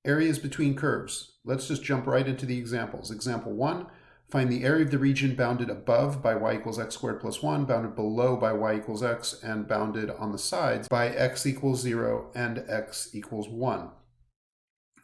areas between curves. Let's just jump right into the examples. Example 1, find the area of the region bounded above by y equals x squared plus 1, bounded below by y equals x, and bounded on the sides by x equals 0 and x equals 1.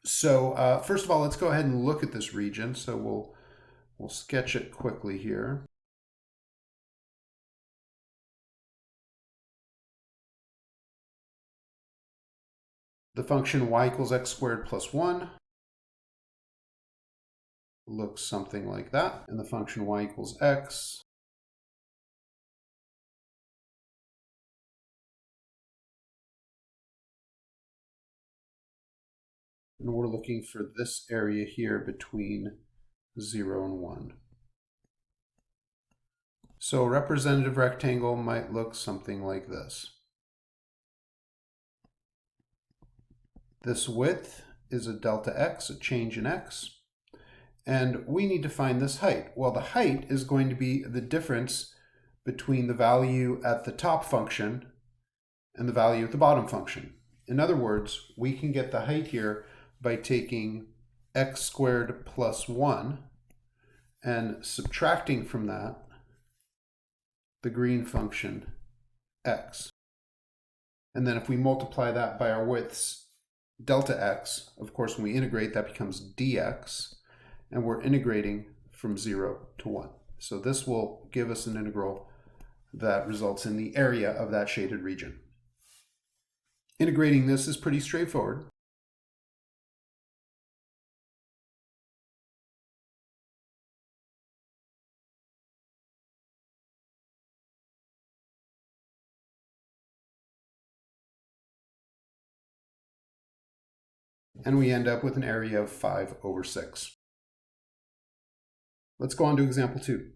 So first of all, let's go ahead and look at this region. So we'll sketch it quickly here. The function y equals x squared plus 1 looks something like that. And the function y equals x and we're looking for this area here between 0 and 1. So a representative rectangle might look something like this. This width is a delta x, a change in x. And we need to find this height. Well, the height is going to be the difference between the value at the top function and the value at the bottom function. In other words, we can get the height here by taking x squared plus 1 and subtracting from that the green function x. And then if we multiply that by our widths delta x, of course when we integrate that becomes dx, and we're integrating from 0 to 1. So this will give us an integral that results in the area of that shaded region. Integrating this is pretty straightforward. And we end up with an area of 5/6. Let's go on to example 2.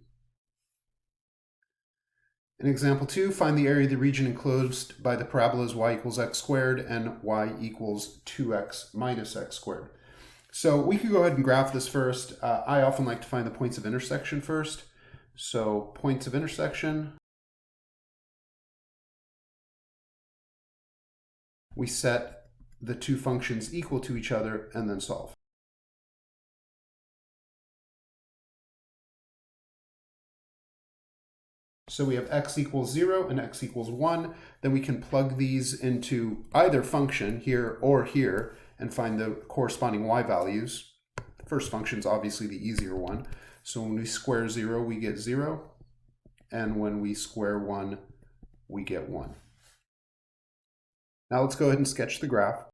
In example 2, find the area of the region enclosed by the parabolas y equals x squared and y equals 2x minus x squared. So we could go ahead and graph this first. I often like to find the points of intersection first. So points of intersection. We set the two functions equal to each other and then solve. So we have x equals 0 and x equals 1. Then we can plug these into either function here or here and find the corresponding y values. The first function is obviously the easier one. So when we square 0, we get 0. And when we square 1, we get 1. Now let's go ahead and sketch the graph.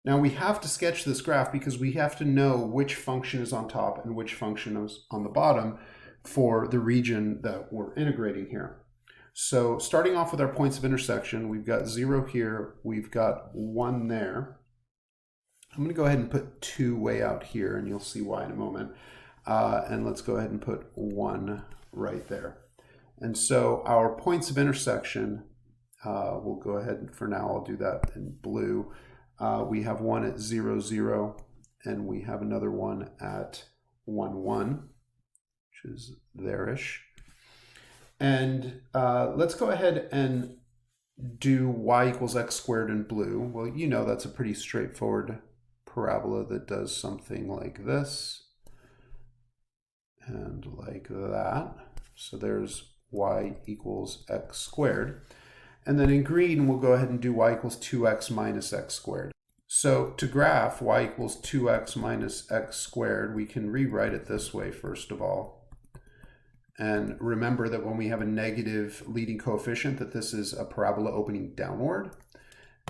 Now we have to sketch this graph because we have to know which function is on top and which function is on the bottom for the region that we're integrating here. So starting off with our points of intersection, we've got 0 here, we've got 1 there. I'm going to go ahead and put 2 way out here, and you'll see why in a moment. And let's go ahead and put 1 right there. And so our points of intersection, we'll go ahead and for now I'll do that in blue. We have one at 0, 0, and we have another one at 1, 1, which is there-ish. And let's go ahead and do y equals x squared in blue. Well, you know that's a pretty straightforward parabola that does something like this and like that. So there's y equals x squared. And then in green, we'll go ahead and do y equals 2x minus x squared. So to graph y equals 2x minus x squared, we can rewrite it this way, first of all. And remember that when we have a negative leading coefficient, that this is a parabola opening downward.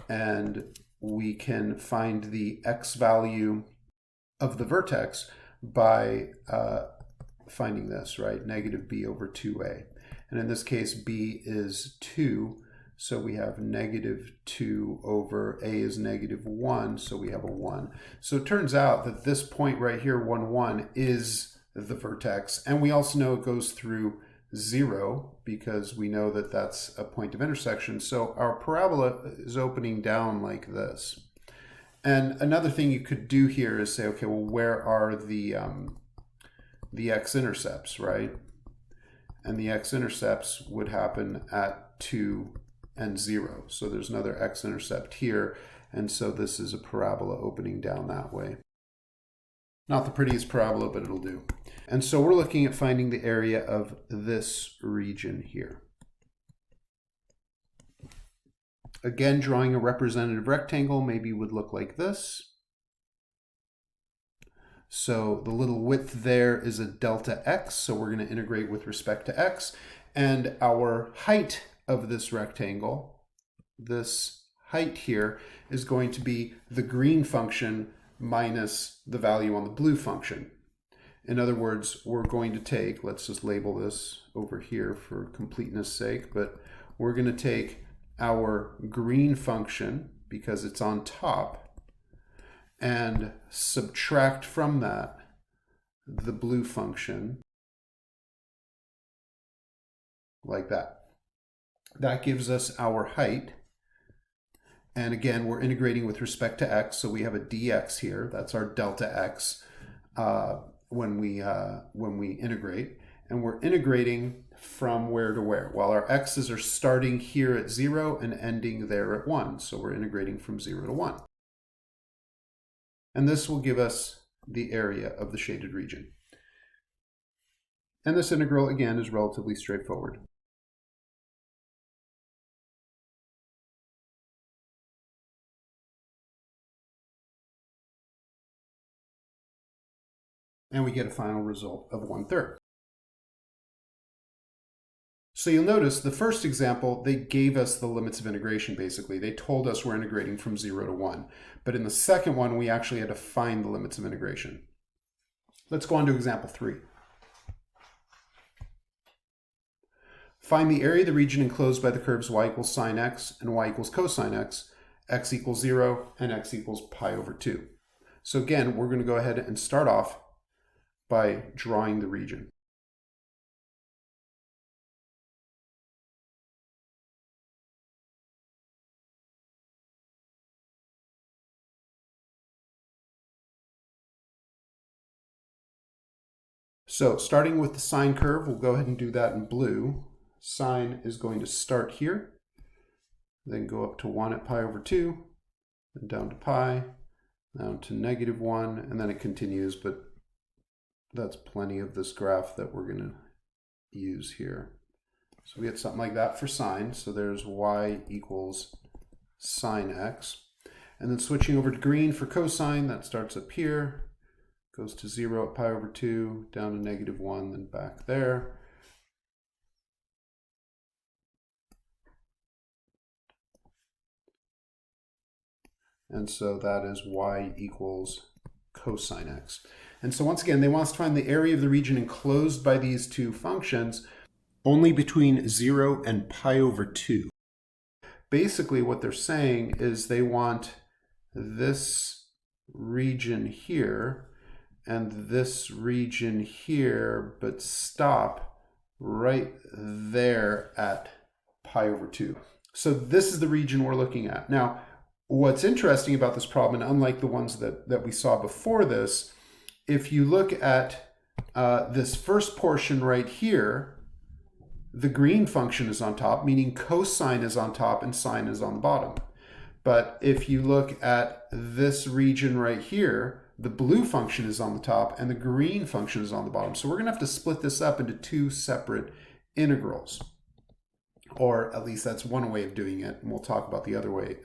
And we can find the x value of the vertex by finding this, right? Negative b over 2a. And in this case, b is 2. So we have negative 2 over a is negative 1. So we have a 1. So it turns out that this point right here, 1, 1, is the vertex. And we also know it goes through 0 because we know that that's a point of intersection. So our parabola is opening down like this. And another thing you could do here is say, okay, well, where are the x-intercepts, right? And the x-intercepts would happen at 2, and 0. So there's another x-intercept here, and so this is a parabola opening down that way. Not the prettiest parabola, but it'll do. And so we're looking at finding the area of this region here. Again, drawing a representative rectangle maybe would look like this. So the little width there is a delta x, so we're going to integrate with respect to x. And our height of this rectangle, this height here, is going to be the green function minus the value on the blue function. In other words, we're going to take, let's just label this over here for completeness sake, but we're going to take our green function, because it's on top, and subtract from that the blue function, like that. That gives us our height. And again, we're integrating with respect to x, so we have a dx here. That's our delta x when we integrate. And we're integrating from where to where? Well, our x's are starting here at 0 and ending there at 1. So we're integrating from 0 to 1. And this will give us the area of the shaded region. And this integral, again, is relatively straightforward. And we get a final result of 1/3. So you'll notice the first example, they gave us the limits of integration, basically. They told us we're integrating from 0 to 1. But in the second one, we actually had to find the limits of integration. Let's go on to example 3. Find the area of the region enclosed by the curves y equals sine x and y equals cosine x equals 0, and x equals pi over 2. So again, we're going to go ahead and start off by drawing the region. So starting with the sine curve, we'll go ahead and do that in blue. Sine is going to start here, then go up to 1 at pi over 2, then down to pi, down to -1, and then it continues, but that's plenty of this graph that we're going to use here. So we get something like that for sine. So there's y equals sine x. And then switching over to green for cosine, that starts up here, goes to 0 at pi over 2, down to -1, then back there. And so that is y equals cosine x. And so once again, they want us to find the area of the region enclosed by these two functions only between 0 and pi over 2. Basically, what they're saying is they want this region here and this region here, but stop right there at pi over 2. So this is the region we're looking at. Now, what's interesting about this problem, and unlike the ones that we saw before this, if you look at this first portion right here, the green function is on top, meaning cosine is on top and sine is on the bottom. But if you look at this region right here, the blue function is on the top and the green function is on the bottom. So we're going to have to split this up into two separate integrals. Or at least that's one way of doing it, and we'll talk about the other way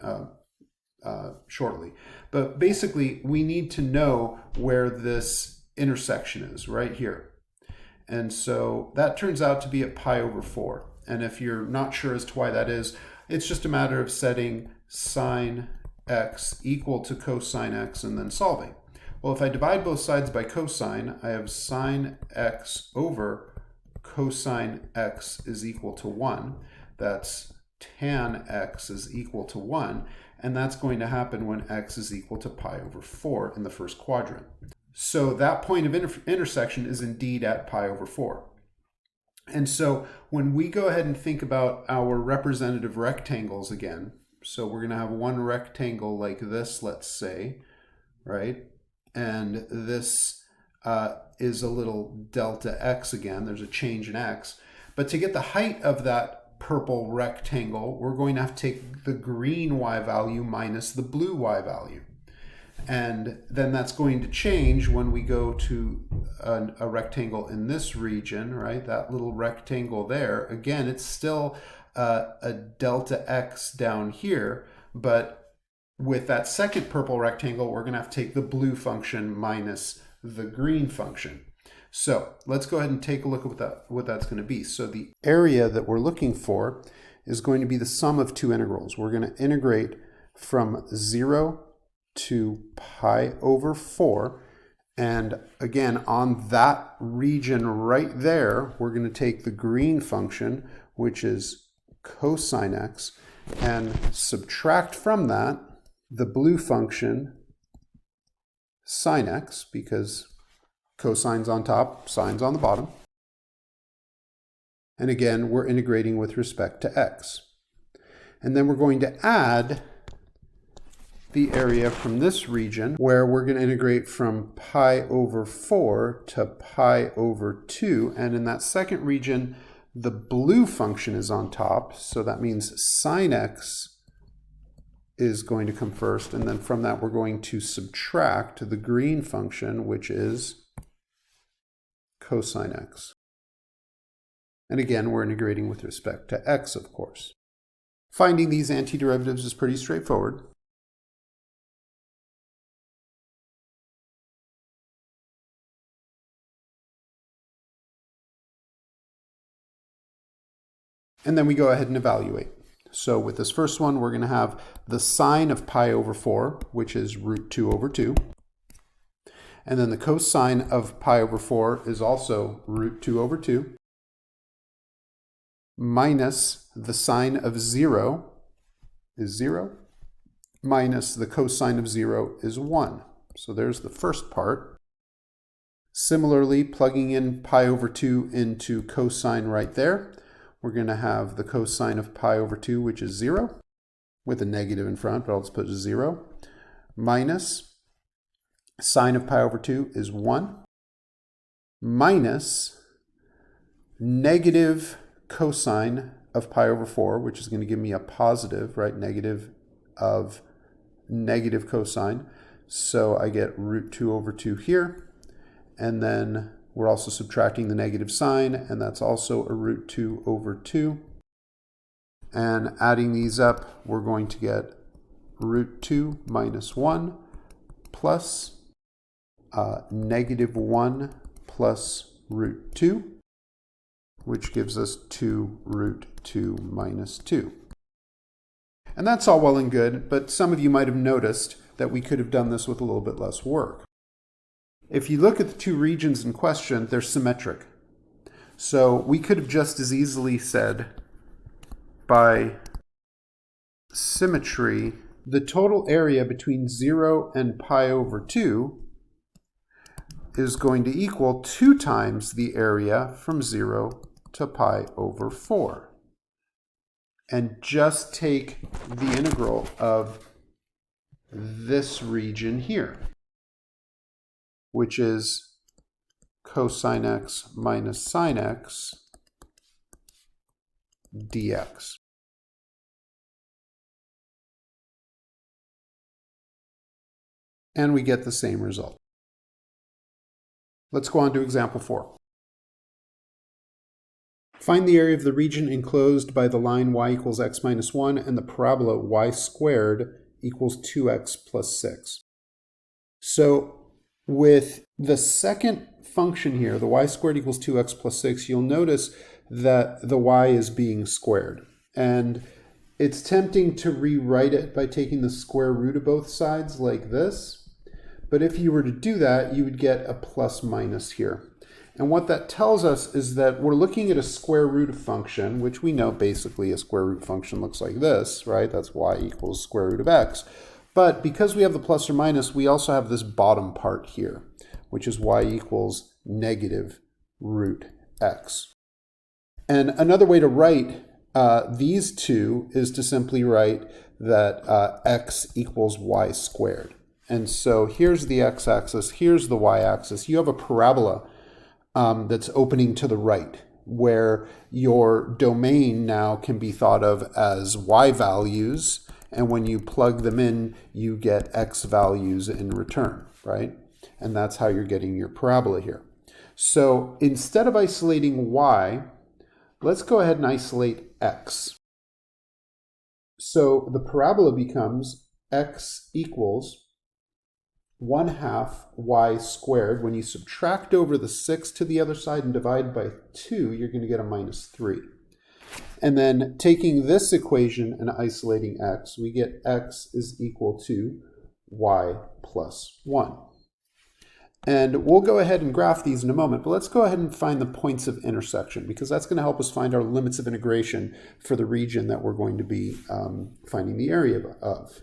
shortly. But basically, we need to know where this intersection is, right here. And so that turns out to be at pi over 4. And if you're not sure as to why that is, it's just a matter of setting sine x equal to cosine x and then solving. Well, if I divide both sides by cosine, I have sine x over cosine x is equal to 1. That's tan x is equal to 1. And that's going to happen when x is equal to pi over 4 in the first quadrant. So that point of intersection is indeed at pi over 4. And so when we go ahead and think about our representative rectangles again, so we're going to have one rectangle like this, let's say, right? And this is a little delta x again. There's a change in x. But to get the height of that purple rectangle, we're going to have to take the green y value minus the blue y value. And then that's going to change when we go to a rectangle in this region, right? That little rectangle there, again, it's still a delta x down here, but with that second purple rectangle, we're going to have to take the blue function minus the green function. So let's go ahead and take a look at what that's going to be. So the area that we're looking for is going to be the sum of two integrals. We're going to integrate from 0 to pi over 4. And again, on that region right there, we're going to take the green function, which is cosine x, and subtract from that the blue function sine x, because cosine's on top, sine's on the bottom. And again, we're integrating with respect to x. And then we're going to add the area from this region, where we're going to integrate from pi over 4 to pi over 2. And in that second region, the blue function is on top. So that means sine x is going to come first. And then from that, we're going to subtract the green function, which is cosine x. And again, we're integrating with respect to x, of course. Finding these antiderivatives is pretty straightforward. And then we go ahead and evaluate. So with this first one, we're going to have the sine of pi over 4, which is root 2 over 2. And then the cosine of pi over 4 is also root 2 over 2, minus the sine of 0 is 0, minus the cosine of 0 is 1. So there's the first part. Similarly, plugging in pi over 2 into cosine right there, we're going to have the cosine of pi over 2, which is 0, with a negative in front, but I'll just put 0, minus sine of pi over 2 is 1, minus negative cosine of pi over 4, which is going to give me a positive, right, negative of negative cosine. So I get root 2 over 2 here, and then we're also subtracting the negative sign, and that's also a root 2 over 2. And adding these up, we're going to get root 2 minus 1 plus negative 1 plus root 2, which gives us 2 root 2 minus 2. And that's all well and good, but some of you might have noticed that we could have done this with a little bit less work. If you look at the two regions in question, they're symmetric. So we could have just as easily said, by symmetry, the total area between 0 and pi over 2 is going to equal 2 times the area from 0 to pi over 4. And just take the integral of this region here, which is cosine x minus sine x dx. And we get the same result. Let's go on to example 4. Find the area of the region enclosed by the line y equals x minus 1 and the parabola y squared equals 2x plus 6. So with the second function here, the y squared equals 2x plus 6, you'll notice that the y is being squared. And it's tempting to rewrite it by taking the square root of both sides like this. But if you were to do that, you would get a plus minus here. And what that tells us is that we're looking at a square root of function, which we know basically a square root function looks like this, right? That's y equals square root of x. But because we have the plus or minus, we also have this bottom part here, which is y equals negative root x. And another way to write these two is to simply write that x equals y squared. And so here's the x-axis, here's the y-axis. You have a parabola that's opening to the right, where your domain now can be thought of as y values, and when you plug them in, you get x values in return, right? And that's how you're getting your parabola here. So instead of isolating y, let's go ahead and isolate x. So the parabola becomes x equals 1/2 y squared. When you subtract over the 6 to the other side and divide by 2, you're going to get a -3. And then taking this equation and isolating x, we get x is equal to y plus 1. And we'll go ahead and graph these in a moment, but let's go ahead and find the points of intersection, because that's going to help us find our limits of integration for the region that we're going to be finding the area of.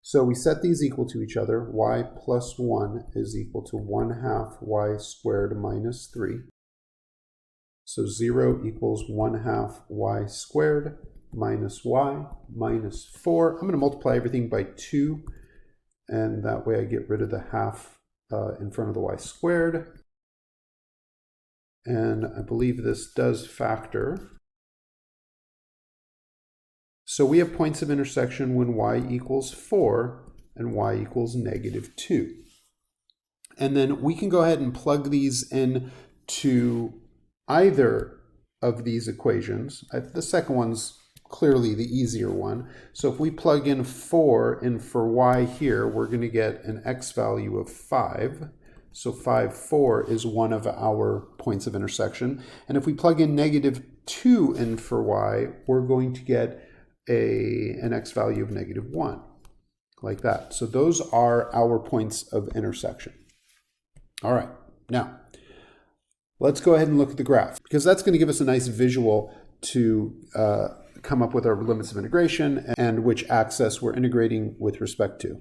So we set these equal to each other. Y plus 1 is equal to 1/2 y squared minus 3. So 0 equals 1/2 y squared minus y minus 4. I'm going to multiply everything by 2, and that way I get rid of the half in front of the y squared. And I believe this does factor. So we have points of intersection when y equals 4 and y equals -2. And then we can go ahead and plug these in to either of these equations. The second one's clearly the easier one. So if we plug in 4 in for y here, we're going to get an x value of 5. So 5, 4 is one of our points of intersection. And if we plug in -2 in for y, we're going to get an x value of -1, like that. So those are our points of intersection. All right, now let's go ahead and look at the graph, because that's going to give us a nice visual to come up with our limits of integration and which axis we're integrating with respect to.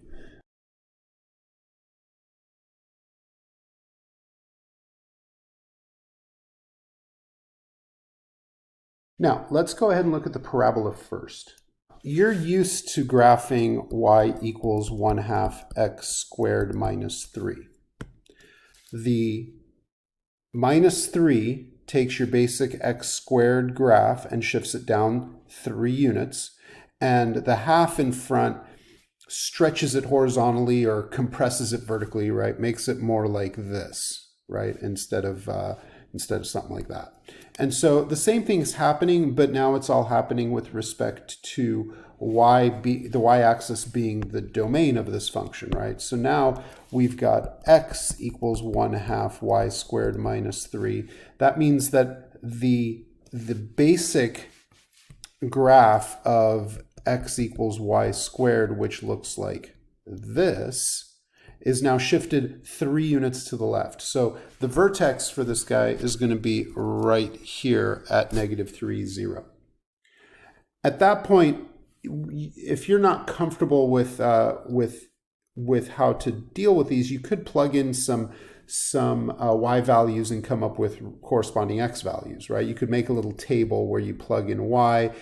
Now, let's go ahead and look at the parabola first. You're used to graphing y equals 1/2 x squared minus 3. The -3 takes your basic x squared graph and shifts it down 3 units, and the half in front stretches it horizontally or compresses it vertically, right? Makes it more like this, right? Instead of something like that. And so the same thing is happening, but now it's all happening with respect to the y-axis being the domain of this function, right? So now we've got x equals 1/2 y squared minus 3. That means that the basic graph of x equals y squared, which looks like this, is now shifted 3 units to the left. So the vertex for this guy is going to be right here at -3, 0. At that point, if you're not comfortable with how to deal with these, you could plug in some y values and come up with corresponding x values, right? You could make a little table where you plug in y,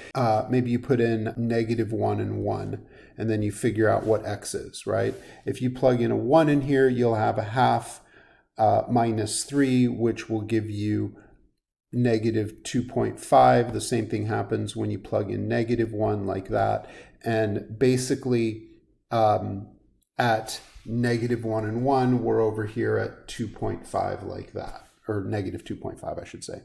maybe you put in -1 and 1, and then you figure out what x is, right? If you plug in a 1 in here, you'll have a half minus 3, which will give you -2.5. The same thing happens when you plug in -1 like that. And basically at -1 and 1, we're over here at 2.5 like that, or -2.5, I should say.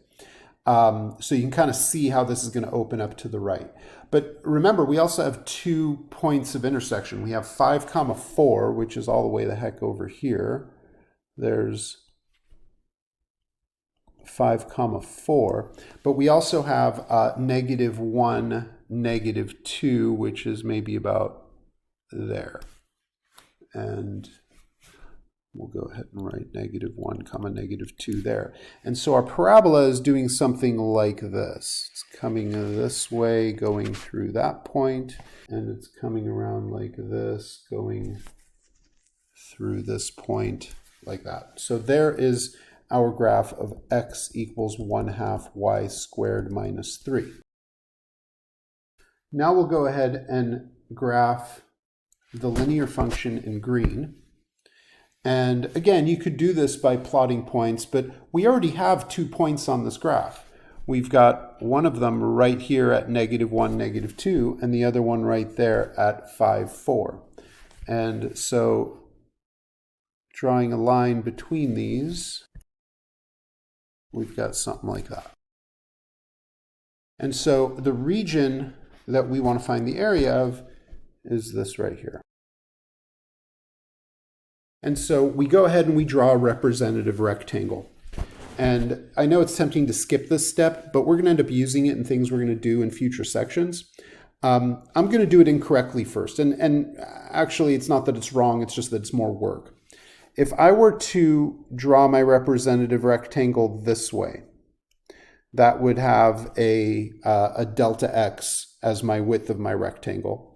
So you can kind of see how this is going to open up to the right. But remember, we also have 2 points of intersection. We have 5, 4, which is all the way the heck over here. There's 5, 4. But we also have -1, -2, which is maybe about there. And we'll go ahead and write -1, -2 there. And so our parabola is doing something like this. It's coming this way, going through that point, and it's coming around like this, going through this point, like that. So there is our graph of x equals 1/2 y squared minus 3. Now we'll go ahead and graph the linear function in green. And again, you could do this by plotting points, but we already have 2 points on this graph. We've got one of them right here at -1, -2, and the other one right there at 5, 4. And so drawing a line between these, we've got something like that. And so the region that we want to find the area of is this right here. And so we go ahead and we draw a representative rectangle. And I know it's tempting to skip this step, but we're going to end up using it in things we're going to do in future sections. I'm going to do it incorrectly first. And actually, it's not that it's wrong, it's just that it's more work. If I were to draw my representative rectangle this way, that would have a delta x as my width of my rectangle.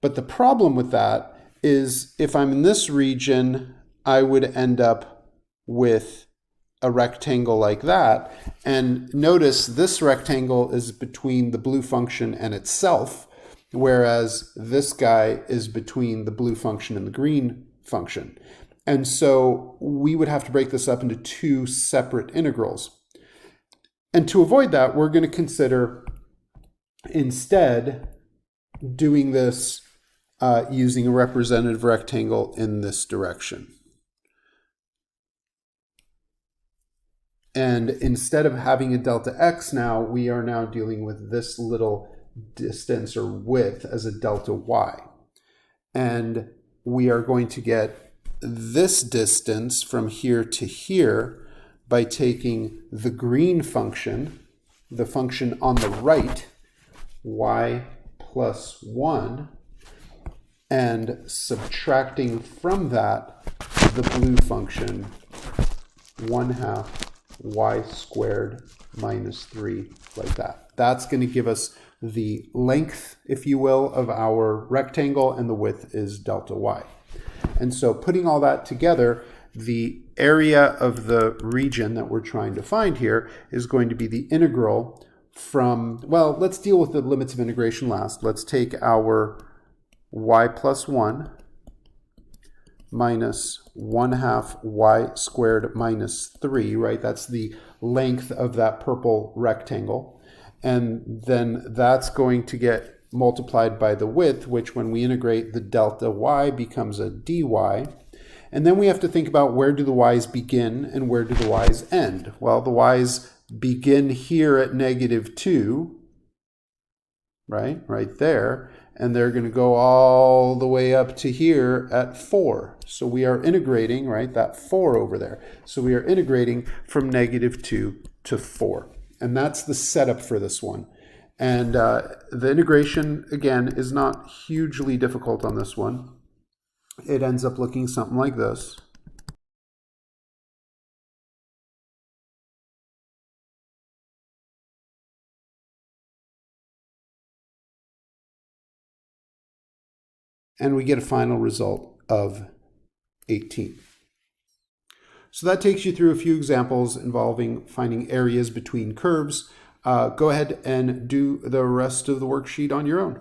But the problem with that is if I'm in this region, I would end up with a rectangle like that. And notice this rectangle is between the blue function and itself, whereas this guy is between the blue function and the green function. And so we would have to break this up into 2 separate integrals. And to avoid that, we're going to consider instead doing this using a representative rectangle in this direction. And instead of having a delta x now, we are now dealing with this little distance or width as a delta y. And we are going to get this distance from here to here by taking the green function, the function on the right, y plus 1, and subtracting from that the blue function, 1/2 y squared minus 3, like that. That's going to give us the length, if you will, of our rectangle, and the width is delta y. And so putting all that together, the area of the region that we're trying to find here is going to be the integral from, well, let's deal with the limits of integration last. Let's take our y plus 1 minus 1/2 y squared minus 3, right? That's the length of that purple rectangle. And then that's going to get multiplied by the width, which when we integrate the delta y becomes a dy. And then we have to think about where do the y's begin and where do the y's end? Well, the y's begin here at -2, right there. And they're going to go all the way up to here at 4. So we are integrating, right, that 4 over there. So we are integrating from -2 to 4. And that's the setup for this one. And the integration, again, is not hugely difficult on this one. It ends up looking something like this. And we get a final result of 18. So that takes you through a few examples involving finding areas between curves. Go ahead and do the rest of the worksheet on your own.